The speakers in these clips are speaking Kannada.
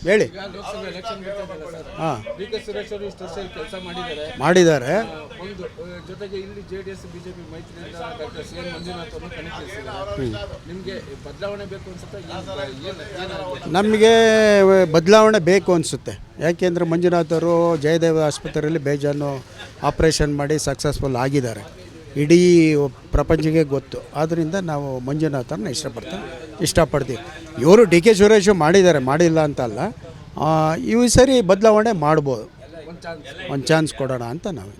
ಹೇಳಿ. ಲೋಕಸಭೆ ಎಲೆಕ್ಷನ್ ಹಾಂ, ಡಿ.ಕೆ. ಸುರೇಶ್ ಅವರು ಇಷ್ಟು ವರ್ಷ ಕೆಲಸ ಮಾಡಿದ್ದಾರೆ. ಒಂದು ಜೊತೆಗೆ ಇಲ್ಲಿ JDS BJP ಮೈತ್ರಿಯಿಂದ ಡಾಕ್ಟರ್ ಸಿ.ಎನ್. ಮಂಜುನಾಥ್ ಅವರು ಕಣಕ್ಕಿಳಿಸಿದ್ದಾರೆ. ನಿಮಗೆ ಬದಲಾವಣೆ ಬೇಕು ಅನ್ಸುತ್ತೆ? ನಮಗೆ ಬದಲಾವಣೆ ಬೇಕು ಅನಿಸುತ್ತೆ. ಯಾಕೆಂದರೆ ಮಂಜುನಾಥ್ ಅವರು ಜಯದೇವ ಆಸ್ಪತ್ರೆಯಲ್ಲಿ ಬೇಜಾನು ಆಪ್ರೇಷನ್ ಮಾಡಿ ಸಕ್ಸಸ್ಫುಲ್ ಆಗಿದ್ದಾರೆ. ಇಡೀ ಪ್ರಪಂಚಕ್ಕೆ ಗೊತ್ತು. ಆದ್ದರಿಂದ ನಾವು ಮಂಜುನಾಥರನ್ನ ಇಷ್ಟಪಡ್ತೀವಿ. ಇವರು ಡಿ.ಕೆ. ಸುರೇಶು ಮಾಡಿದ್ದಾರೆ, ಮಾಡಿಲ್ಲ ಅಂತಲ್ಲ. ಇವು ಸರಿ ಬದಲಾವಣೆ ಮಾಡ್ಬೋದು, ಒಂದು ಚಾನ್ಸ್ ಕೊಡೋಣ ಅಂತ ನಾವು.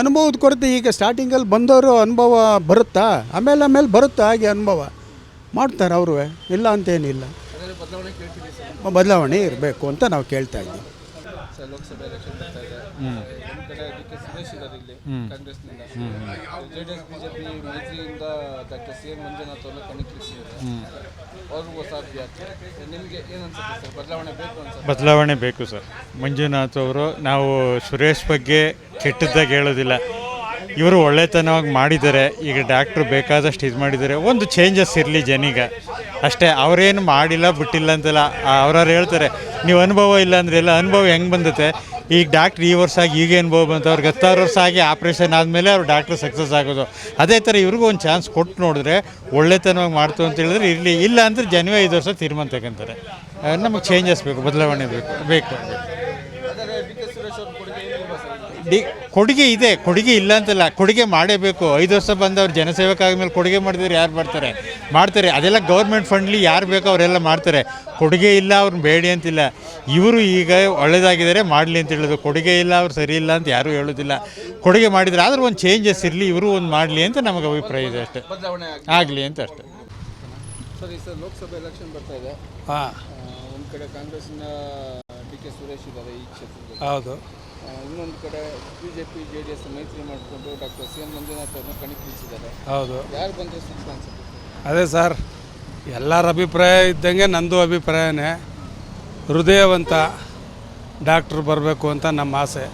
ಅನುಭವದ ಕೊರತೆ ಈಗ ಸ್ಟಾರ್ಟಿಂಗಲ್ಲಿ ಬಂದವರು ಅನುಭವ ಬರುತ್ತಾ, ಆಮೇಲೆ ಬರುತ್ತಾ, ಹಾಗೆ ಅನುಭವ ಮಾಡ್ತಾರೆ ಅವರು, ಇಲ್ಲ ಅಂತೇನಿಲ್ಲ. ಬದಲಾವಣೆ ಇರಬೇಕು ಅಂತ ನಾವು ಕೇಳ್ತಾ ಇದ್ದೀವಿ. ಲೋಕಸಭೆ ಎಲೆಕ್ಷನ್ ಬರ್ತಾ ಇದೆ. ಒಂದು ಕಡೆ ಡಿ.ಕೆ. ಸುರೇಶ್ ಇದ್ದಾರೆ ಇಲ್ಲಿ ಕಾಂಗ್ರೆಸ್ನಿಂದ, JDS BJP ಮೈತ್ರಿಯಿಂದ ಡಾಕ್ಟರ್ ಸಿ.ಎನ್. ಮಂಜುನಾಥ್ ಅವರು ಕಣಕ್ಕಿಳಿಸಿದ್ದಾರೆ. ಅವ್ರಿಗೂ ಸಾಧ್ಯ. ನಿಮಗೆ ಏನು ಅನ್ಸುತ್ತೆ ಸರ್? ಬದಲಾವಣೆ ಬೇಕು ಅನ್ಸುತ್ತೆ? ಬದಲಾವಣೆ ಬೇಕು ಸರ್. ಮಂಜುನಾಥ್ ಅವರು, ನಾವು ಸುರೇಶ್ ಬಗ್ಗೆ ಕೆಟ್ಟದ್ದಾಗಿ ಹೇಳೋದಿಲ್ಲ, ಇವರು ಒಳ್ಳೆತನವಾಗಿ ಮಾಡಿದ್ದಾರೆ. ಈಗ ಡಾಕ್ಟ್ರು ಬೇಕಾದಷ್ಟು ಇದು ಮಾಡಿದ್ದಾರೆ. ಒಂದು ಚೇಂಜಸ್ ಇರಲಿ ಜನಿಗೆ ಅಷ್ಟೇ. ಅವರೇನು ಮಾಡಿಲ್ಲ ಬಿಟ್ಟಿಲ್ಲ ಅಂತೆಲ್ಲ ಅವ್ರವ್ರು ಹೇಳ್ತಾರೆ. ನೀವು ಅನುಭವ ಇಲ್ಲ ಅಂದರೆ ಎಲ್ಲ ಅನುಭವ ಹೆಂಗೆ ಬಂದತೆ? ಈಗ ಡಾಕ್ಟ್ರ್ ಈ ವರ್ಷ ಆಗಿ ಈಗ ಅನುಭವ ಬಂತು. ಅವ್ರಿಗೆ 16 ವರ್ಷ ಆಗಿ ಆಪ್ರೇಷನ್ ಆದಮೇಲೆ ಅವ್ರು ಡಾಕ್ಟ್ರ್ ಸಕ್ಸಸ್ ಆಗೋದು. ಅದೇ ಥರ ಇವ್ರಿಗೂ ಒಂದು ಚಾನ್ಸ್ ಕೊಟ್ಟು ನೋಡಿದ್ರೆ ಒಳ್ಳೆತನವಾಗಿ ಮಾಡ್ತು ಅಂತ ಹೇಳಿದ್ರೆ ಇರಲಿ, ಇಲ್ಲ ಅಂದರೆ ಜನವೇ 5 ವರ್ಷ ತೀರ್ಮಾನ ತಗೊಂತಾರೆ. ನಮಗೆ ಚೇಂಜಸ್ ಬೇಕು, ಬದಲಾವಣೆ ಬೇಕು. ಕೊಡುಗೆ ಇದೆ, ಕೊಡುಗೆ ಇಲ್ಲ ಅಂತಲ್ಲ, ಕೊಡುಗೆ ಮಾಡೇಬೇಕು. 5 ವರ್ಷ ಬಂದವ್ರು ಜನಸೇವಕ ಆದಮೇಲೆ ಕೊಡುಗೆ ಮಾಡಿದ್ರೆ ಯಾರು ಮಾಡ್ತಾರೆ. ಅದೆಲ್ಲ ಗೌರ್ಮೆಂಟ್ ಫಂಡ್ಲಿ ಯಾರು ಬೇಕೋ ಅವರೆಲ್ಲ ಮಾಡ್ತಾರೆ. ಕೊಡುಗೆ ಇಲ್ಲ ಅವ್ರನ್ನ ಬೇಡಿ ಅಂತಿಲ್ಲ. ಇವರು ಈಗ ಒಳ್ಳೆಯದಾಗಿದ್ದಾರೆ ಮಾಡಲಿ ಅಂತ ಹೇಳೋದು. ಕೊಡುಗೆ ಇಲ್ಲ ಅವ್ರು ಸರಿ ಇಲ್ಲ ಅಂತ ಯಾರೂ ಹೇಳೋದಿಲ್ಲ. ಕೊಡುಗೆ ಮಾಡಿದರೆ ಆದರೂ ಒಂದು ಚೇಂಜಸ್ ಇರಲಿ, ಇವರು ಒಂದು ಮಾಡಲಿ ಅಂತ ನಮಗೆ ಅಭಿಪ್ರಾಯ ಇದೆ ಅಷ್ಟೇ. ಆಗಲಿ ಅಂತ ಅಷ್ಟೇ. ಸರಿ ಸರ್, ಲೋಕಸಭೆ ಎಲೆಕ್ಷನ್ ಬರ್ತಾ ಇದೆ. ಒಂದು ಕಡೆ ಕಾಂಗ್ರೆಸ್ನ ಡಿ.ಕೆ. ಸುರೇಶ್ ಇದ್ದಾರೆ ಈ ಕ್ಷೇತ್ರದಲ್ಲಿ. ಹೌದು. ಇನ್ನೊಂದು ಕಡೆ BJP JDS ಮೈತ್ರಿ ಮಾಡಿಕೊಂಡು ಡಾಕ್ಟರ್ ಸಿ.ಎನ್. ಮಂಜುನಾಥ್ ಅವ್ರನ್ನ ಕಣಕ್ಕಿಳಿಸಿದ್ದಾರೆ. ಹೌದು. ಯಾರು ಬಂದರೆ ಸೂಕ್ತ ಅನ್ಸುತ್ತೆ? ಅದೇ ಸರ್, ಎಲ್ಲರ ಅಭಿಪ್ರಾಯ ಇದ್ದಂಗೆ ನಂದು ಅಭಿಪ್ರಾಯನೇ. ಹೃದಯವಂತ ಡಾಕ್ಟ್ರು ಬರಬೇಕು ಅಂತ ನಮ್ಮ ಆಸೆ.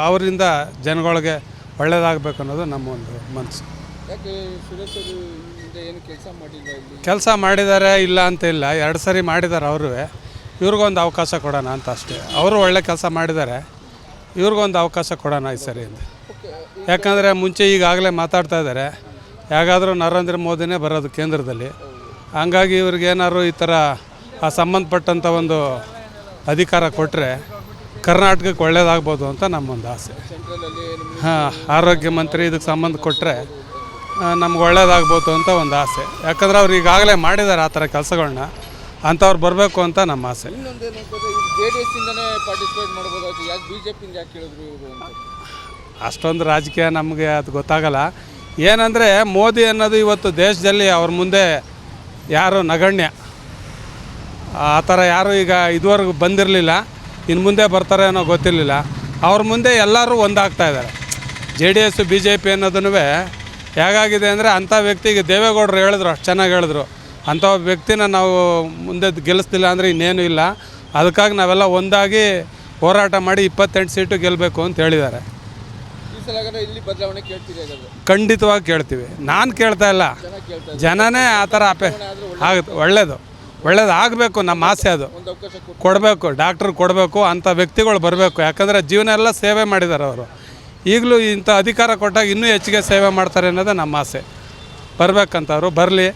ಅವರಿಂದ ಜನಗಳಿಗೆ ಒಳ್ಳೆಯದಾಗಬೇಕು ಅನ್ನೋದು ನಮ್ಮ ಒಂದು ಮನಸ್ಸು. ಯಾಕೆ ಸುರೇಶ್ ಅವರು ಏನು ಕೆಲಸ ಮಾಡಿಲ್ಲ ಇಲ್ಲಿ? ಕೆಲಸ ಮಾಡಿದ್ದಾರೆ, ಇಲ್ಲ ಅಂತ ಇಲ್ಲ. 2 ಸರಿ ಮಾಡಿದ್ದಾರೆ ಅವರು. ಇವ್ರಿಗೊಂದು ಅವಕಾಶ ಕೊಡೋಣ ಅಂತ ಅಷ್ಟೇ. ಅವರು ಒಳ್ಳೆ ಕೆಲಸ ಮಾಡಿದ್ದಾರೆ, ಇವ್ರಿಗೊಂದು ಅವಕಾಶ ಕೊಡೋಣ ಈ ಸರಿ ಅಂತ. ಯಾಕಂದರೆ ಮುಂಚೆ ಈಗಾಗಲೇ ಮಾತಾಡ್ತಾ ಇದ್ದಾರೆ, ಹೇಗಾದರೂ ನರೇಂದ್ರ ಮೋದಿನೇ ಬರೋದು ಕೇಂದ್ರದಲ್ಲಿ. ಹಂಗಾಗಿ ಇವ್ರಿಗೇನಾದ್ರು ಈ ಥರ ಸಂಬಂಧಪಟ್ಟಂಥ ಒಂದು ಅಧಿಕಾರ ಕೊಟ್ಟರೆ ಕರ್ನಾಟಕಕ್ಕೆ ಒಳ್ಳೆಯದಾಗ್ಬೋದು ಅಂತ ನಮ್ಮೊಂದು ಆಸೆ. ಆರೋಗ್ಯ ಮಂತ್ರಿ ಇದಕ್ಕೆ ಸಂಬಂಧ ಕೊಟ್ಟರೆ ನಮ್ಗೆ ಒಳ್ಳೆಯದಾಗ್ಬೋದು ಅಂತ ಒಂದು ಆಸೆ. ಯಾಕಂದರೆ ಅವ್ರು ಈಗಾಗಲೇ ಮಾಡಿದ್ದಾರೆ ಆ ಥರ ಕೆಲಸಗಳನ್ನ, ಅಂಥವ್ರು ಬರಬೇಕು ಅಂತ ನಮ್ಮ ಆಸೆ. ಅಷ್ಟೊಂದು ರಾಜಕೀಯ ನಮಗೆ ಅದು ಗೊತ್ತಾಗಲ್ಲ. ಏನಂದರೆ ಮೋದಿ ಅನ್ನೋದು ಇವತ್ತು ದೇಶದಲ್ಲಿ ಅವ್ರ ಮುಂದೆ ಯಾರು ನಗಣ್ಯ, ಆ ಥರ ಯಾರು ಈಗ ಇದುವರೆಗೂ ಬಂದಿರಲಿಲ್ಲ, ಇನ್ನು ಮುಂದೆ ಬರ್ತಾರೆ ಅನ್ನೋ ಗೊತ್ತಿರಲಿಲ್ಲ. ಅವ್ರ ಮುಂದೆ ಎಲ್ಲರೂ ಒಂದಾಗ್ತಾಯಿದ್ದಾರೆ. JDS BJP ಅನ್ನೋದನ್ನು ಹೇಗಾಗಿದೆ ಅಂದರೆ, ಅಂಥ ವ್ಯಕ್ತಿಗೆ ದೇವೇಗೌಡರು ಹೇಳಿದ್ರು, ಅಷ್ಟು ಚೆನ್ನಾಗಿ ಹೇಳಿದ್ರು, ಅಂಥ ವ್ಯಕ್ತಿನ ನಾವು ಮುಂದೆ ಗೆಲ್ಲಿಸ್ತಿಲ್ಲ ಅಂದರೆ ಇನ್ನೇನು ಇಲ್ಲ. ಅದಕ್ಕಾಗಿ ನಾವೆಲ್ಲ ಒಂದಾಗಿ ಹೋರಾಟ ಮಾಡಿ 28 ಸೀಟು ಗೆಲ್ಲಬೇಕು ಅಂತ ಹೇಳಿದ್ದಾರೆ. ಖಂಡಿತವಾಗಿ ಕೇಳ್ತೀವಿ. ನಾನು ಕೇಳ್ತಾ ಇಲ್ಲ, ಜನನೇ ಆ ಥರ ಆಗುತ್ತೆ. ಒಳ್ಳೇದು ಆಗಬೇಕು, ನಮ್ಮ ಆಸೆ ಅದು. ಕೊಡಬೇಕು, ಡಾಕ್ಟ್ರು ಕೊಡಬೇಕು, ಅಂಥ ವ್ಯಕ್ತಿಗಳು ಬರಬೇಕು. ಯಾಕಂದರೆ ಜೀವನ ಎಲ್ಲ ಸೇವೆ ಮಾಡಿದ್ದಾರೆ ಅವರು. ಈಗಲೂ ಇಂಥ ಅಧಿಕಾರ ಕೊಟ್ಟಾಗ ಇನ್ನೂ ಹೆಚ್ಚಿಗೆ ಸೇವೆ ಮಾಡ್ತಾರೆ ಅನ್ನೋದೇ ನಮ್ಮ ಆಸೆ. ಬರಬೇಕಂತವ್ರು ಬರಲಿ.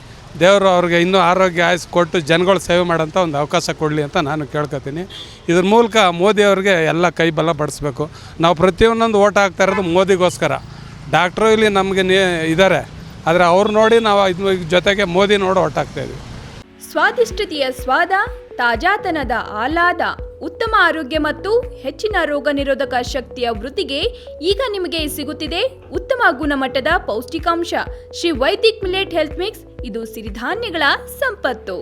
ದೇವರು ಅವ್ರಿಗೆ ಇನ್ನೂ ಆರೋಗ್ಯ ಆಯಸ್ಸು ಕೊಟ್ಟು ಜನಗಳು ಸೇವೆ ಮಾಡೋಂಥ ಒಂದು ಅವಕಾಶ ಕೊಡಲಿ ಅಂತ ನಾನು ಕೇಳ್ಕೊತೀನಿ. ಇದ್ರ ಮೂಲಕ ಮೋದಿಯವ್ರಿಗೆ ಎಲ್ಲ ಕೈ ಬಲ ಬಡಿಸ್ಬೇಕು. ನಾವು ಪ್ರತಿಯೊಂದೊಂದು ಓಟ್ ಹಾಕ್ತಾ ಇರೋದು ಮೋದಿಗೋಸ್ಕರ. ಡಾಕ್ಟ್ರು ಇಲ್ಲಿ ನಮಗೆ ಇದ್ದಾರೆ, ಆದರೆ ಅವ್ರು ನೋಡಿ ನಾವು ಇದ್ರ ಜೊತೆಗೆ ಮೋದಿ ನೋಡಿ ಓಟ್ ಹಾಕ್ತಾಯಿದ್ವಿ. ಸ್ವಾದಿಷ್ಟತೆಯ ಸ್ವಾದ, ತಾಜಾತನದ ಆಹ್ಲಾದ, ಉತ್ತಮ ಆರೋಗ್ಯ ಮತ್ತು ಹೆಚ್ಚಿನ ರೋಗ ನಿರೋಧಕ ಶಕ್ತಿಯ ವೃದ್ಧಿಗೆ ಈಗ ನಿಮಗೆ ಸಿಗುತ್ತಿದೆ ಉತ್ತಮ ಗುಣಮಟ್ಟದ ಪೌಷ್ಟಿಕಾಂಶ. Shri Vaidik millet health mix. ಇದು ಸಿರಿಧಾನ್ಯಗಳ ಸಂಪತ್ತು.